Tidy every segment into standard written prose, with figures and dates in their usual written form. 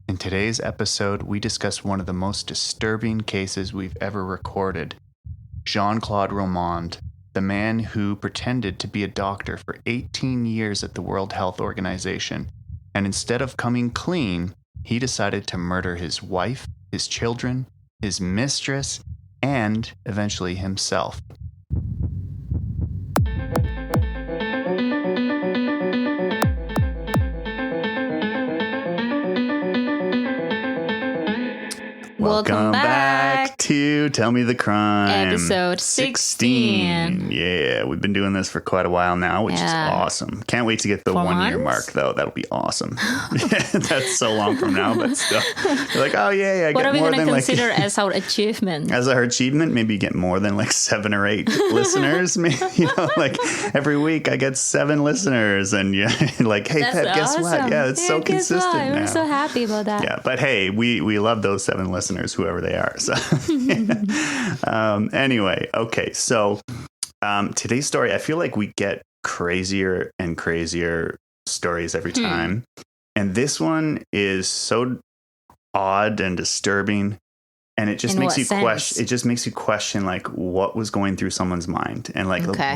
In today's episode, we discuss one of the most disturbing cases we've ever recorded. Jean-Claude Romand, the man who pretended to be a doctor for 18 years at the World Health Organization, and instead of coming clean, he decided to murder his wife, his children, his mistress, and eventually himself. Welcome back to Tell Me the Crime. Episode 16. Yeah, we've been doing this for quite a while now, which is awesome. Can't wait to get the 1 year mark, though. That'll be awesome. That's so long from now, but still. You're like, oh, yeah, I what get are we more going to than consider as our achievement? As our achievement, maybe get more than 7 or 8 listeners. Maybe, every week I get 7 listeners, and you're like, hey, That's Pep, guess awesome. what? Yeah, it's so consistent now. We're so happy about that. Yeah, but hey, we love those 7 listeners, whoever they are. So anyway, okay. So today's story, I feel like we get crazier and crazier stories every time. And this one is so odd and disturbing. And it just makes you question. It just makes you question, what was going through someone's mind, and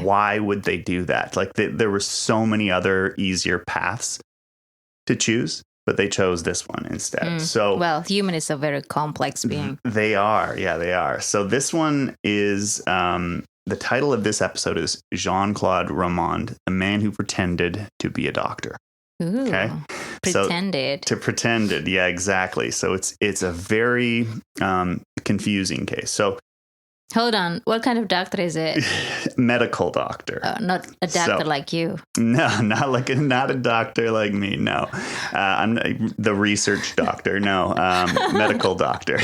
why would they do that? There were so many other easier paths to choose, but they chose this one instead. So, well, human is a very complex being. They are, yeah, they are. So this one is the title of this episode is Jean-Claude Romand, the man who pretended to be a doctor. Ooh, okay, pretended. So, to pretended, yeah, exactly. So it's a very confusing case. So hold on, what kind of doctor is it? Medical doctor. Not a doctor like you. No, not a doctor like me. No, I'm the research doctor. No, medical doctor.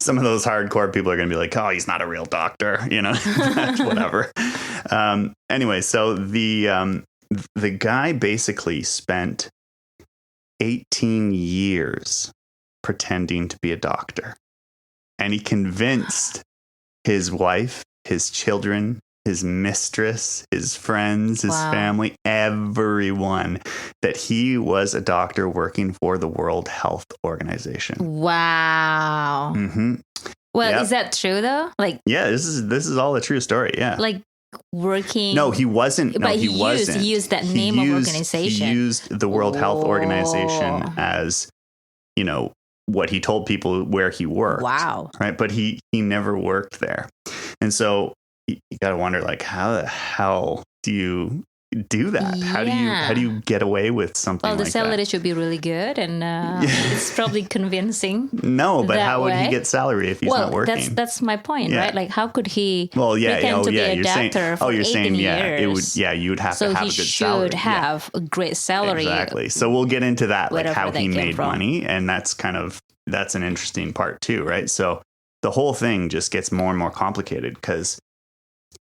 Some of those hardcore people are going to be like, "Oh, he's not a real doctor," whatever. Anyway, so the guy basically spent 18 years pretending to be a doctor, and he convinced his wife, his children, his mistress, his friends, his family, everyone, that he was a doctor working for the World Health Organization. Wow. Mm-hmm. Well, is that true though? Yeah, this is all a true story. Yeah. Working. No, he wasn't. But no, he wasn't. He used that name of organization. He used the World Health Organization as, what he told people where he worked. Wow. Right. But he never worked there. And so you got to wonder, how the hell do you do that? Yeah. How do you get away with something like that? Well, the salary should be really good, and it's probably convincing. No, but how would he get salary if he's not working? That's my point, right? How could he pretend to be a doctor for 18 years? It would. Yeah, you would have to have a good salary. So he should have a great salary. Exactly. So we'll get into that, how he made from. money, and that's an interesting part too, right? So the whole thing just gets more and more complicated because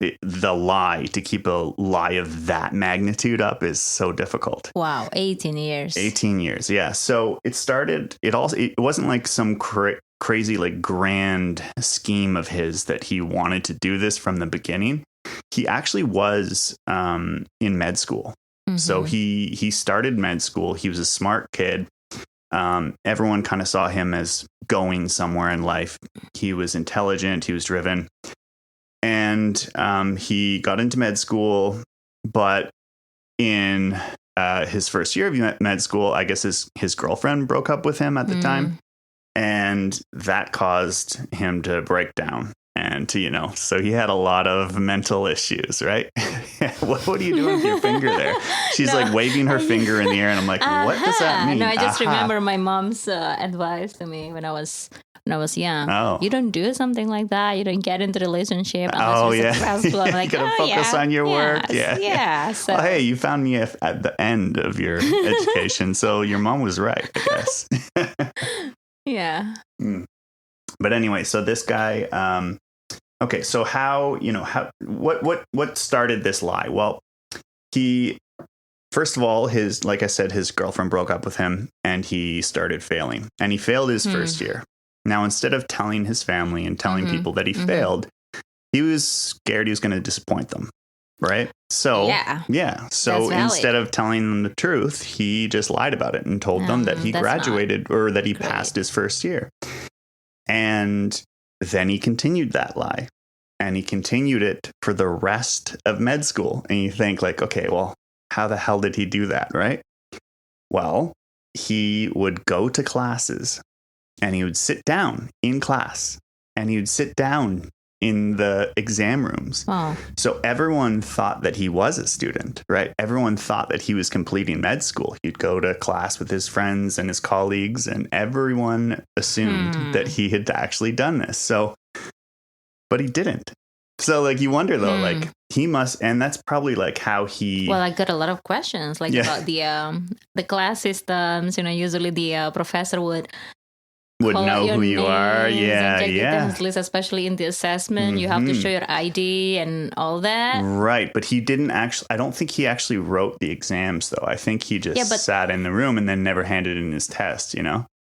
to keep a lie of that magnitude up is so difficult. Wow, 18 years. 18 years, yeah. So it wasn't like some crazy grand scheme of his that he wanted to do this from the beginning. He actually was in med school. Mm-hmm. So he started med school. He was a smart kid. Everyone kind of saw him as going somewhere in life. He was intelligent. He was driven. And he got into med school, but in his first year of med school, I guess his girlfriend broke up with him at the time, and that caused him to break down. And so he had a lot of mental issues, right? What are you doing with your finger there? She's waving her finger in the air, and I'm like, what does that mean? No, I just remember my mom's advice to me when I was young. Oh. You don't do something like that. You don't get into a relationship unless you're successful. I'm you gotta focus on your work. Yeah. So. Well, hey, you found me at the end of your education, so your mom was right, I guess. Yeah. But anyway, so this guy. Okay, so what started this lie? Well, first of all, like I said, his girlfriend broke up with him, and he started failing, and he failed his first year. Now, instead of telling his family and telling people that he failed, he was scared he was going to disappoint them. right? So, So instead of telling them the truth, he just lied about it and told them that he graduated or that he passed his first year. And then he continued that lie. And he continued it for the rest of med school. And you think like, okay, well, how the hell did he do that, right? Well, he would go to classes and he would sit down in class and he would sit down in the exam rooms. Wow. So everyone thought that he was a student, right? Everyone thought that he was completing med school. He'd go to class with his friends and his colleagues, and everyone assumed that he had actually done this. So, but he didn't. So like you wonder though, like he must, and that's probably like how he. Well, I got a lot of questions like about the class systems. Usually the professor would know who you are. Yeah. List, especially in the assessment, you have to show your ID and all that. Right. But he didn't actually, I don't think he actually wrote the exams though. I think he just sat in the room and then never handed in his test,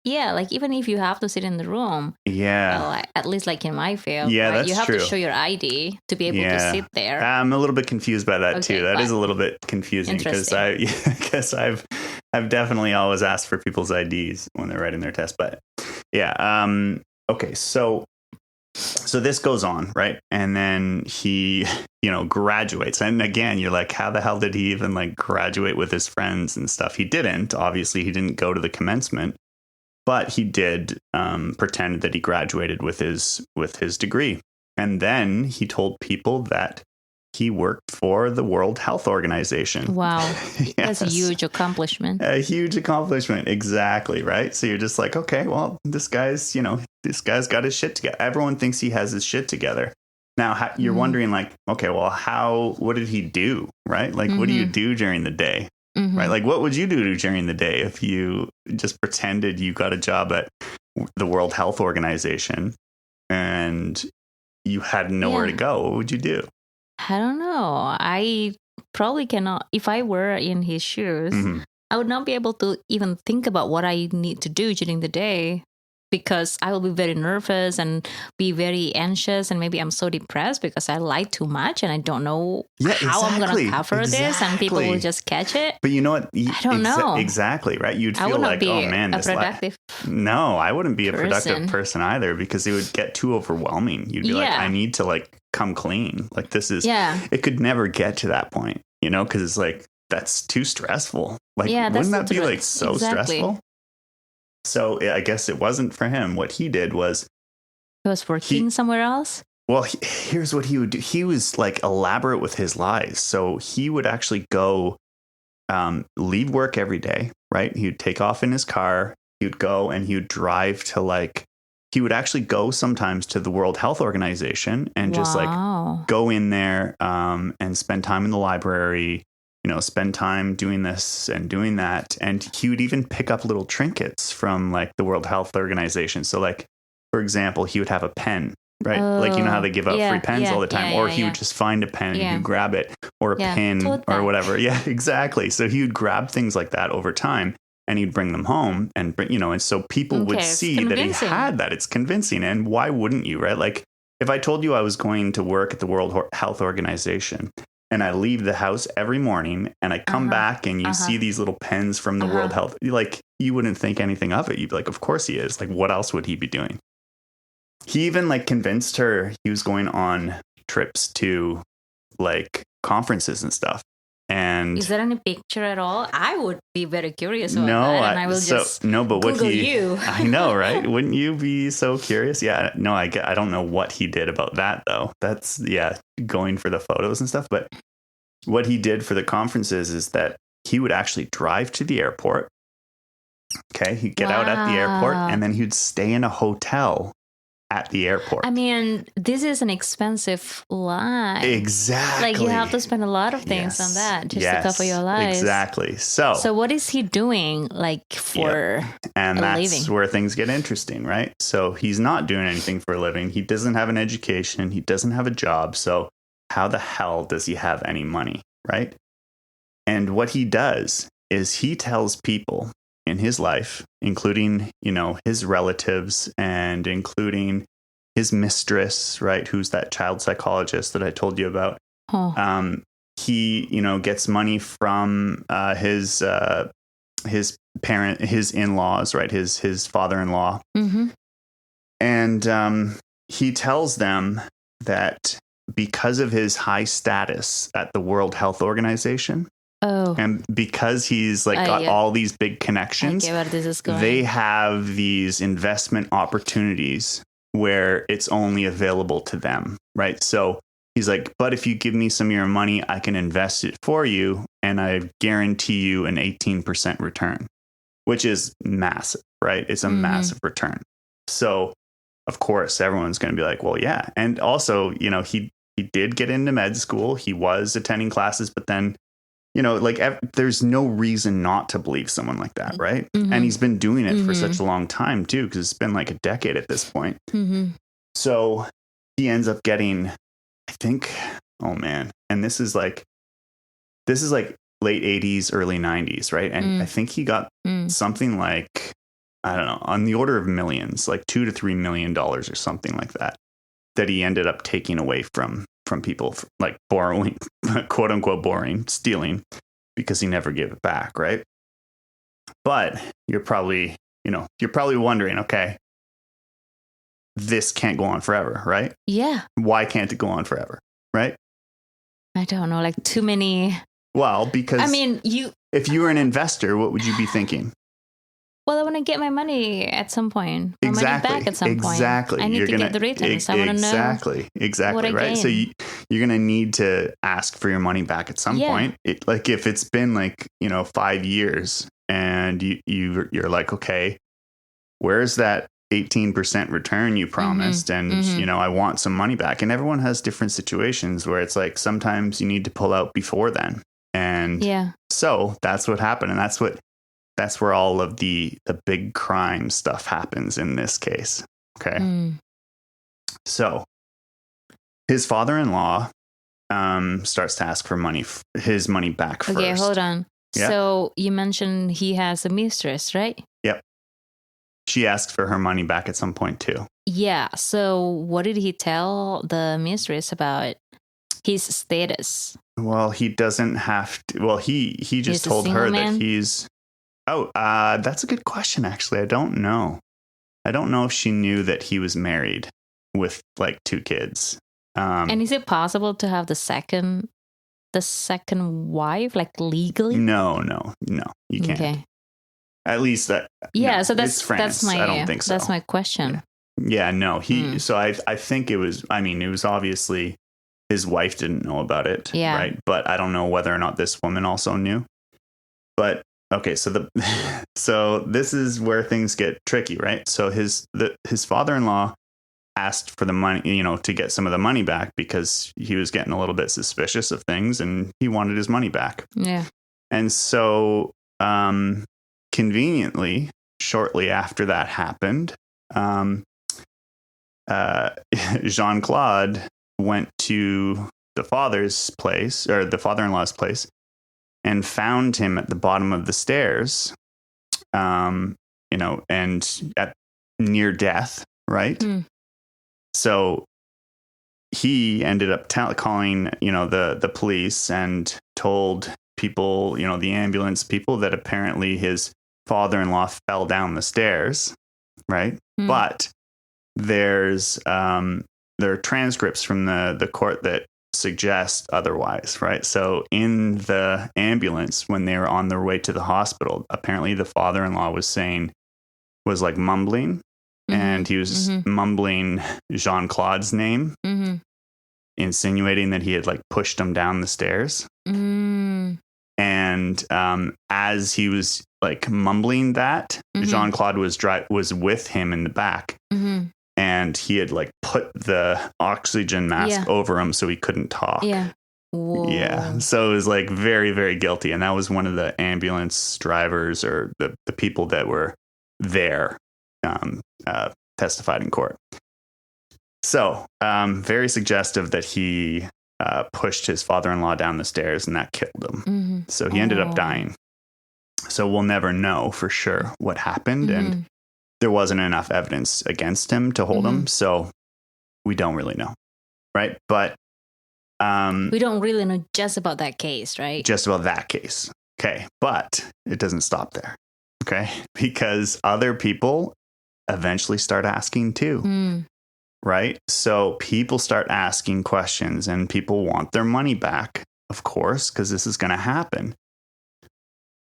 Yeah, like even if you have to sit in the room. Yeah. At least like in my field. Yeah, right? that's you have true. to show your ID to be able to sit there. I'm a little bit confused by that too. That is a little bit confusing because I've definitely always asked for people's IDs when they're writing their test. But yeah. Okay. So this goes on, right? And then he, graduates. And again, you're like, how the hell did he even like graduate with his friends and stuff? He didn't. Obviously, he didn't go to the commencement. But he did pretend that he graduated with his degree. And then he told people that he worked for the World Health Organization. Wow. Yes. That's a huge accomplishment. A huge accomplishment. Exactly. Right. So you're just like, okay, well, this guy's got his shit together. Everyone thinks he has his shit together. Now you're wondering like, okay, well, what did he do? Right. Like, what do you do during the day? Right. Like, what would you do during the day if you just pretended you got a job at the World Health Organization and you had nowhere to go? What would you do? I don't know. I probably cannot. If I were in his shoes, I would not be able to even think about what I need to do during the day, because I will be very nervous and be very anxious, and maybe I'm so depressed because I lied too much and I don't know how I'm going to cover this, and people will just catch it. But you know what? I don't know. Exactly, right? You'd feel like, oh man, this No, I wouldn't be a productive person either, because it would get too overwhelming. You'd be like, I need to like come clean. Like this is, it could never get to that point, because it's like, that's too stressful. Like, wouldn't that be like so stressful? So I guess it wasn't for him. What he did was he was working somewhere else. Well, here's what he would do. He was like elaborate with his lies. So he would actually go leave work every day. Right. He would take off in his car. He would go and he would drive to he would actually go sometimes to the World Health Organization and just go in there and spend time in the library. Spend time doing this and doing that. And he would even pick up little trinkets from the World Health Organization. So for example, he would have a pen, right? How they give out free pens all the time, or he would just find a pen and he'd grab it, or a pin or whatever. Yeah, exactly. So he would grab things like that over time and he'd bring them home and and so people would see that he had that. It's convincing. And why wouldn't you, right? Like if I told you I was going to work at the World Health Organization, and I leave the house every morning and I come back and you see these little pens from the World Health, you wouldn't think anything of it. You'd be like, of course he is. Like, what else would he be doing? He even convinced her he was going on trips to conferences and stuff. And is there any picture at all? I would be very curious about that. And I will but what Google you. I know, right? Wouldn't you be so curious? Yeah, no, I don't know what he did about that though. That's going for the photos and stuff. But what he did for the conferences is that he would actually drive to the airport. Okay, he'd get out at the airport and then he'd stay in a hotel at the airport. I mean, this is an expensive lie. Exactly. You have to spend a lot of things on that just to cover your lives. Exactly. So what is he doing for and that's living? Where things get interesting, right? So he's not doing anything for a living. He doesn't have an education. He doesn't have a job. So how the hell does he have any money, right? And what he does is he tells people in his life, including, his relatives and including his mistress, right? Who's that child psychologist that I told you about? he, gets money from his in-laws, right? His father-in-law. Mm-hmm. And he tells them that because of his high status at the World Health Organization, and because he's got all these big connections, I get where this is going. They have these investment opportunities where it's only available to them, right? So he's like, but if you give me some of your money, I can invest it for you, and I guarantee you an 18% return, which is massive, right? It's a massive return. So, of course, everyone's going to be like, well, yeah. And also, he did get into med school. He was attending classes, but then, there's no reason not to believe someone like that, right? Mm-hmm. And he's been doing it for such a long time, too, because it's been like a decade at this point. Mm-hmm. So he ends up getting, I think, oh, man. And this is like late 80s, early 90s, right? And I think he got something like, I don't know, on the order of millions, like $2 to $3 million or something like that he ended up taking away from people, like borrowing, quote unquote, borrowing, stealing, because he never gave it back, right? But you're probably wondering, okay, this can't go on forever, right? Yeah. Why can't it go on forever, right? I don't know, like too many. Well, because if you were an investor, what would you be thinking? Well, I want to get my money at some point. My money back at some point. Exactly. I need to get the returns. I want to know. Exactly. Right. So you're going to need to ask for your money back at some point. If it's been 5 years and you're like, okay, where's that 18% return you promised? And, I want some money back. And everyone has different situations where it's like, sometimes you need to pull out before then. And so that's what happened. And that's where all of the big crime stuff happens in this case. Okay. So his father-in-law starts to ask for his money back first. Okay, hold on. Yeah. So you mentioned he has a mistress, right? Yep. She asked for her money back at some point too. Yeah. So what did he tell the mistress about his status? Well, he doesn't have to. Well, he just told her that he's... Oh, that's a good question, actually. I don't know. I don't know if she knew that he was married with 2 kids. And is it possible to have the second wife, legally? No, you can't. Okay. At least that. Yeah, no, so that's my. I don't think so. That's my question. Yeah, no. So I think it was. I mean, it was obviously his wife didn't know about it, right? But I don't know whether or not this woman also knew. But okay, so this is where things get tricky, right? So his father-in-law asked for the money, to get some of the money back because he was getting a little bit suspicious of things and he wanted his money back. Yeah. And so, conveniently, shortly after that happened, Jean-Claude went to the father-in-law's place and found him at the bottom of the stairs, and at near death, right? So he ended up calling, the police and told people, the ambulance people, that apparently his father-in-law fell down the stairs, right? But there are transcripts from the court that suggest otherwise, right? So in the ambulance, when they were on their way to the hospital, apparently the father-in-law was mumbling, and he was mumbling Jean-Claude's name, insinuating that he had pushed him down the stairs. And as he was mumbling that, Jean-Claude was with him in the back. And he had put the oxygen mask over him so he couldn't talk. Yeah. Whoa. Yeah. So it was very, very guilty. And that was one of the ambulance drivers or the people that were there testified in court. So very suggestive that he pushed his father-in-law down the stairs and that killed him. So he ended up dying. So we'll never know for sure what happened. And there wasn't enough evidence against him to hold him. So we don't really know. Right. But We don't really know just about that case, right? Just about that case. Okay. But it doesn't stop there. Okay. Because other people eventually start asking too. Right. So people start asking questions and people want their money back, of course, because this is going to happen.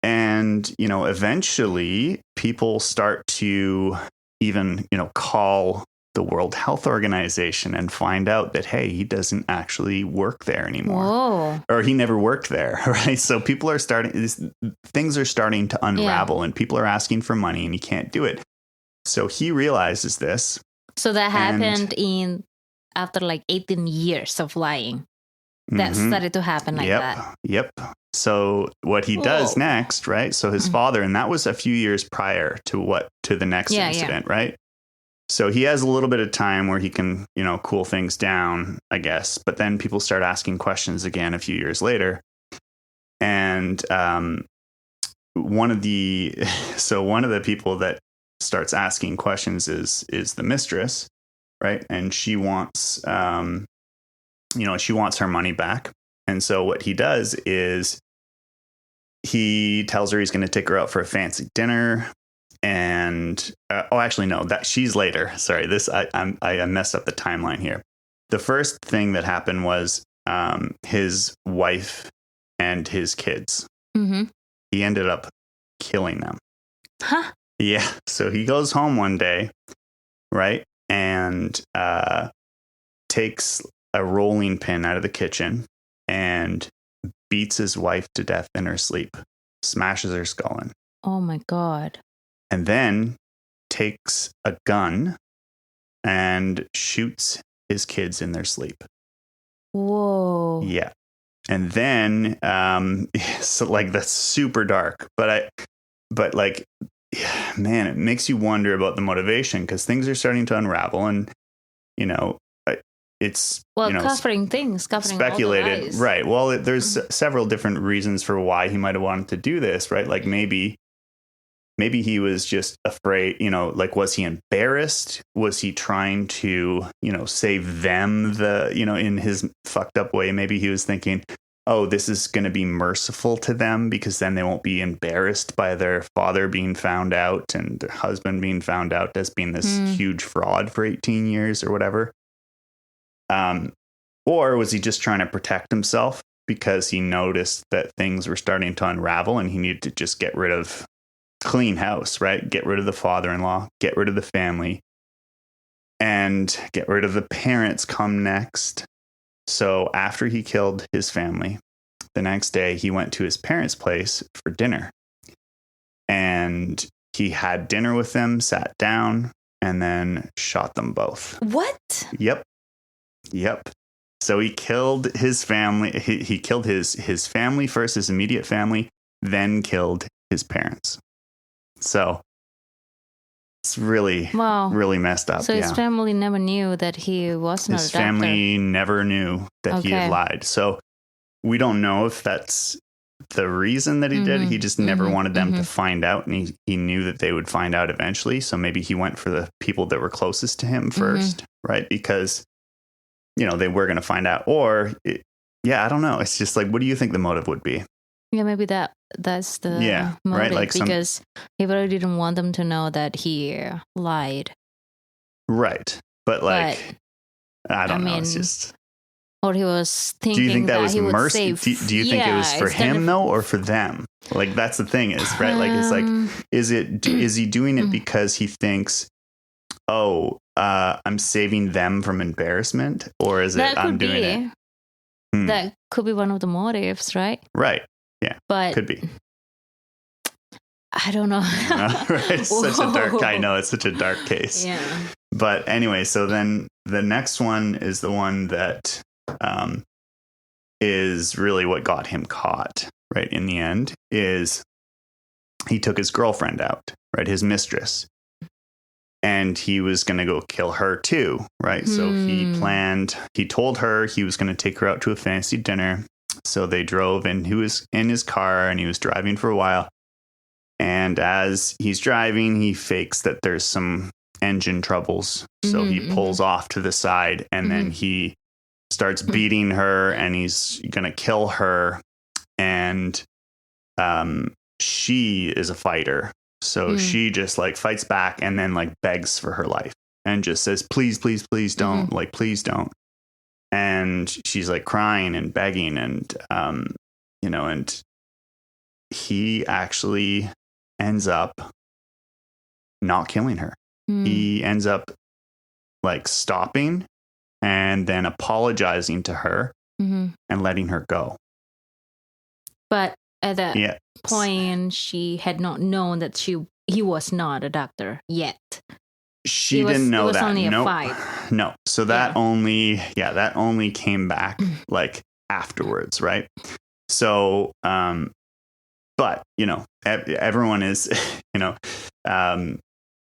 And, eventually people start to even, call the World Health Organization and find out that, hey, he doesn't actually work there anymore. Whoa. Or he never worked there. Right. So people are things are starting to unravel and people are asking for money and he can't do it. So he realizes this. So that happened after like 18 years of lying. That started to happen like that. Yep. So what he does next, right? So his father, and that was a few years prior to the next incident, right? So he has a little bit of time where he can, cool things down, I guess. But then people start asking questions again a few years later. And one of the people that starts asking questions is the mistress, right? And she wants, she wants her money back. And so what he does is he tells her he's going to take her out for a fancy dinner. And actually, no, that she's later. Sorry, I messed up the timeline here. The first thing that happened was his wife and his kids. He ended up killing them. Huh? Yeah. So he goes home one day, right, and takes a rolling pin out of the kitchen and beats his wife to death in her sleep, smashes her skull in. Oh my God. And then takes a gun and shoots his kids in their sleep. Whoa. Yeah. And then, so like that's super dark, but man, it makes you wonder about the motivation because things are starting to unravel and, it's covering speculated, all the lies. Right. Well, there's several different reasons for why he might have wanted to do this, right? Like maybe he was just afraid, was he embarrassed? Was he trying to, save them in his fucked up way? Maybe he was thinking, oh, this is going to be merciful to them because then they won't be embarrassed by their father being found out and their husband being found out as being this huge fraud for 18 years or whatever. Or was he just trying to protect himself because he noticed that things were starting to unravel and he needed to just get rid of clean house, right? Get rid of the father-in-law, get rid of the family, and get rid of the parents come next. So after he killed his family, the next day he went to his parents' place for dinner. And he had dinner with them, sat down, and then shot them both. What? Yep. So he killed his family. He killed his family first, his immediate family, then killed his parents. So it's really messed up. So his family never knew that he was not a doctor. His family never knew that he had lied. So we don't know if that's the reason that he did. He just never wanted them to find out. And he knew that they would find out eventually. So maybe he went for the people that were closest to him first, right? Because they were going to find out. Or, I don't know. It's just like, what do you think the motive would be? Yeah, maybe that's the motive. Right? Like because he really didn't want them to know that he lied. Right. But I don't know. It's just... Or he was thinking. Do you think that was mercy? Do you think it was for him though, or for them? Like that's the thing is, right? Like it's like, is he doing it because he thinks, I'm saving them from embarrassment, or is it I'm doing it? That could be one of the motives, right? Right. Yeah. But could be. I don't know. Right? It's such a dark case. Yeah. But anyway, so then the next one is the one that is really what got him caught, right? In the end, is he took his girlfriend out, right? His mistress. And he was going to go kill her too, right? So he told her he was going to take her out to a fancy dinner. So they drove and he was in his car and he was driving for a while. And as he's driving, he fakes that there's some engine troubles. So he pulls off to the side and then he starts beating her, and he's gonna kill her. And she is a fighter, so she just like fights back and then like begs for her life and just says, please, please, please don't, like, please don't. And she's like crying and begging, and and he actually ends up not killing her. He ends up like stopping and then apologizing to her and letting her go. But at that point, she had not known that he was not a doctor yet. She didn't know that. It was only a fight. No. So that only came back like afterwards, right? So, but everyone is,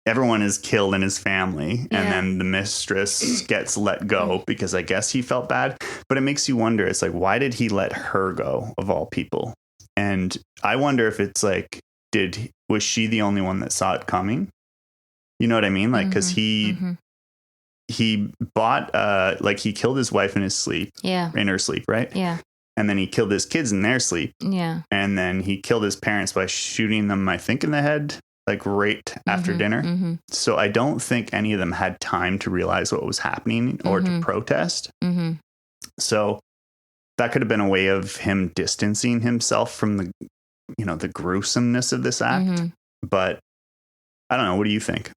everyone is killed in his family, and then the mistress gets let go because I guess he felt bad. But it makes you wonder, it's like, why did he let her go of all people? And I wonder if it's like, was she the only one that saw it coming? You know what I mean? Like, because he bought, like, he killed his wife in his sleep. Yeah. In her sleep, right? Yeah. And then he killed his kids in their sleep. Yeah. And then he killed his parents by shooting them, I think, in the head, like right after dinner. So I don't think any of them had time to realize what was happening or to protest. So that could have been a way of him distancing himself from the gruesomeness of this act. But I don't know. What do you think?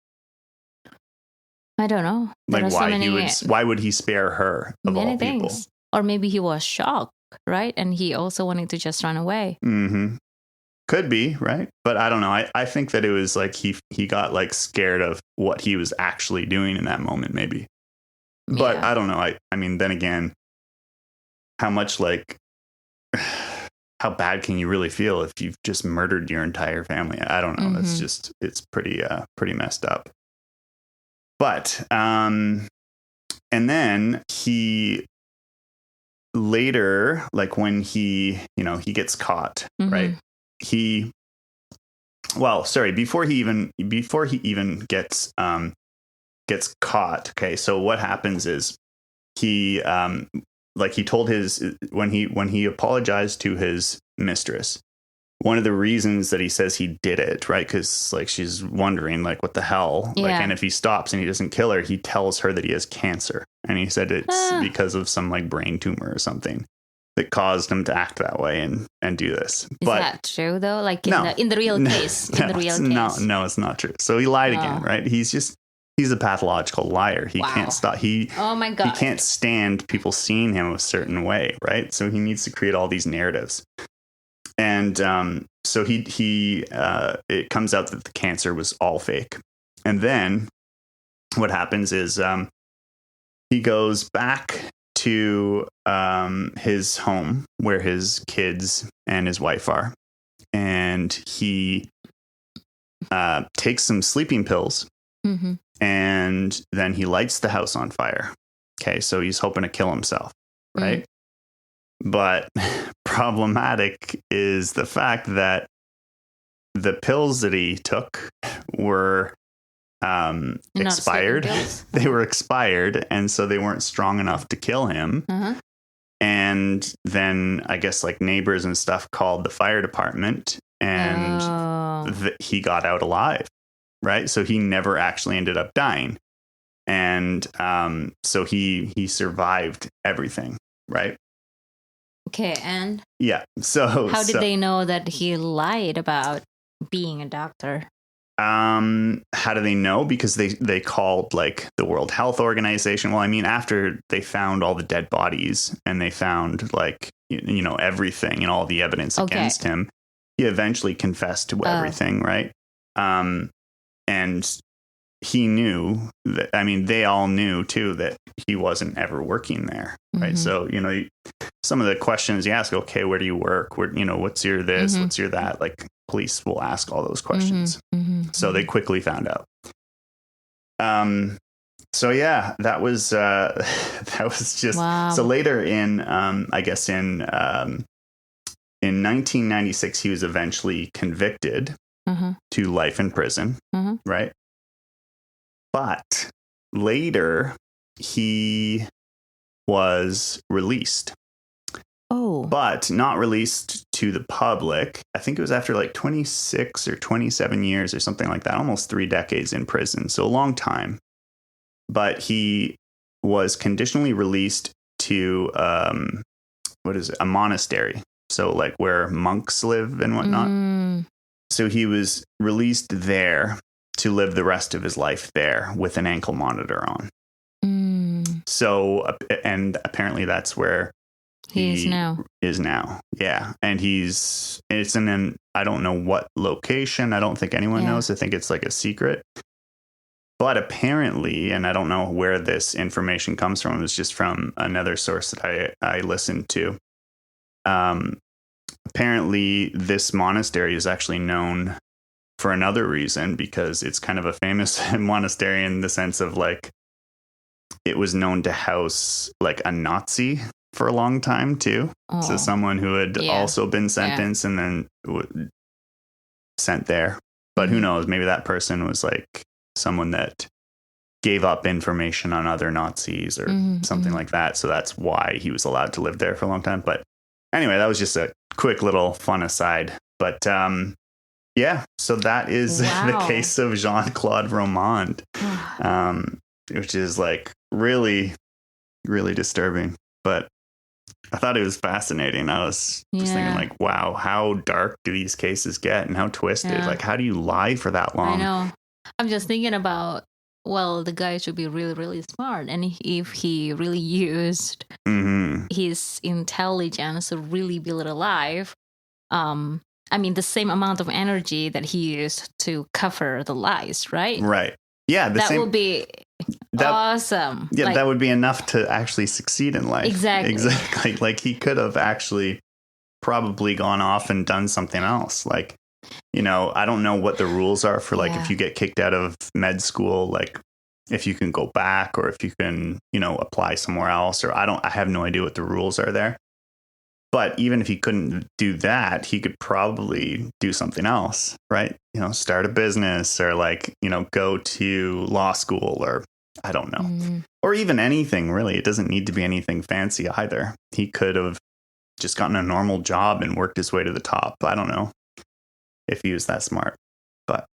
I don't know. Like, why would he spare her of all people? Things. Or maybe he was shocked, right? And he also wanted to just run away. Could be, right? But I don't know. I think that it was like he got like scared of what he was actually doing in that moment, maybe. But I don't know. I mean, then again, how much like how bad can you really feel if you've just murdered your entire family? I don't know. It's pretty messed up. But and then he later, like when he gets caught, right? Before he even gets caught. Okay, so what happens is he told when he apologized to his mistress. One of the reasons that he says he did it, right? Because like she's wondering like what the hell, like, and if he stops and he doesn't kill her, he tells her that he has cancer, and he said it's because of some like brain tumor or something that caused him to act that way and do this. Is that true though? Like in the real case? No, it's not true. So he lied again, right? He's a pathological liar. He can't stop. Oh my God. He can't stand people seeing him a certain way, right? So he needs to create all these narratives. And so it comes out that the cancer was all fake. And then what happens is he goes back to his home where his kids and his wife are. And he takes some sleeping pills. And then he lights the house on fire. Okay, so he's hoping to kill himself, right? But problematic is the fact that the pills that he took were expired. They were expired, and so they weren't strong enough to kill him. And then I guess like neighbors and stuff called the fire department, and he got out alive. Right. So he never actually ended up dying. And so he survived everything. Right. Okay. And so how did they know that he lied about being a doctor? How do they know? Because they called like the World Health Organization. Well, I mean, after they found all the dead bodies and they found like, everything and all the evidence against him, he eventually confessed to everything. Right. And he knew that, I mean, they all knew too, that he wasn't ever working there. Right. So, some of the questions you ask, okay, where do you work? Where, what's your this, what's your that? Like police will ask all those questions. So they quickly found out. So yeah, that was just, so later in, I guess in 1996, he was eventually convicted to life in prison, right? But later, he was released. Oh. But not released to the public. I think it was after like 26 or 27 years or something like that, almost 3 decades in prison. So a long time. But he was conditionally released to, a monastery. So like where monks live and whatnot. So he was released there to live the rest of his life there with an ankle monitor on. So, and apparently that's where he is now. Yeah. And it's in I don't know what location. I don't think anyone knows. I think it's like a secret. But apparently, and I don't know where this information comes from, it's just from another source that I listened to. Apparently, this monastery is actually known for another reason, because it's kind of a famous monastery in the sense of like, it was known to house like a Nazi for a long time too. So someone who had also been sentenced and then sent there. But who knows? Maybe that person was like someone that gave up information on other Nazis or something like that. So that's why he was allowed to live there for a long time. But anyway, that was just a quick little fun aside. But so that is the case of Jean-Claude Romand, which is like really, really disturbing. But I thought it was fascinating. I was just thinking like, wow, how dark do these cases get and how twisted? Yeah. Like, how do you lie for that long? I know. I'm just thinking about, well, the guy should be really, really smart. And if he really used his intelligence to really build a life, I mean, the same amount of energy that he used to cover the lies, right? Right. Yeah. That would be awesome. Yeah, like, that would be enough to actually succeed in life. Exactly. Like he could have actually probably gone off and done something else. Like, you know, I don't know what the rules are for like if you get kicked out of med school, like if you can go back or if you can, you know, apply somewhere else, or I have no idea what the rules are there. But even if he couldn't do that, he could probably do something else, right? You know, start a business or like, you know, go to law school or I don't know, or even anything really. It doesn't need to be anything fancy either. He could have just gotten a normal job and worked his way to the top. I don't know if he was that smart, but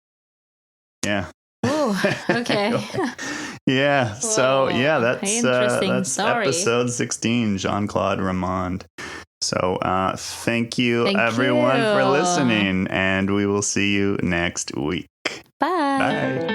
yeah. Oh, okay. Yeah. Whoa. So yeah, that's story. Episode 16, Jean-Claude Romand. So thank you everyone for listening, and we will see you next week. Bye. Bye.